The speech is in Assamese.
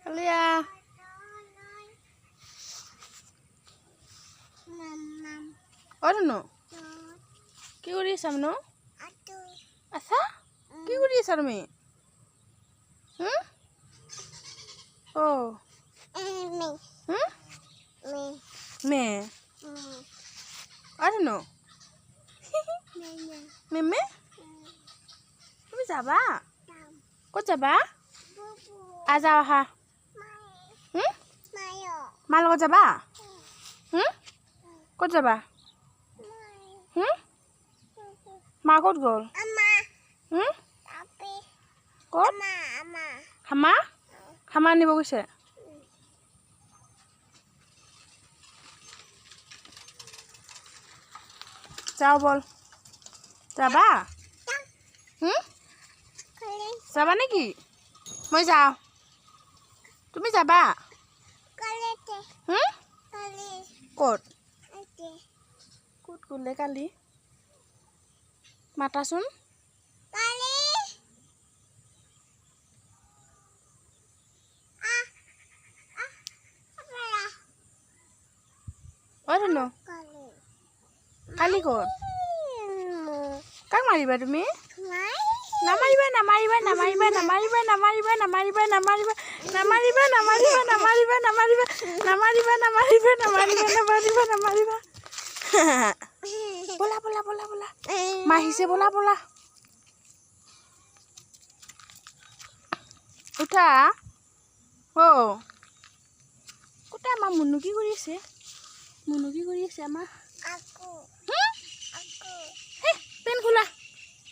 Kalia. Ono. কি কৰি আছা মনো? আছা? কি কৰি আছা তুমি? ও মে ono. মেমে তুমি যাবা? ক'ত যাবা? আজা আহা। মাৰ লগত যাবা? ক'ত যাবা? মা ক'ত গ'ল? ক'ত? হামা? হামা আনিব গৈছে? যাও বল। যাবা? যাবা নেকি? মই যাওঁ। তুমি যাবা? ক'ত? ক'ত গ'লে কালি? মাতাচোন। ধুনু কালি ক'ত? কাক মাৰিবা তুমি? নামাৰিবা নামাৰিবা নামাৰিবা নামাৰিবা নামাৰিবা নামাৰিবা নামাৰিবা নামাৰিবা নামাৰিবা নামাৰিবা নামাৰিবা নামাৰিবা নামাৰিবা নামাৰিবা নামাৰিবা নামাৰিবা বলা বলা বলা বলা মা আহিছে বলা বলা উঠা অ কোটা আমাৰ মুনু কি কৰি আছে? মুনু কি কৰি আছে আমাৰ? পেন খোলা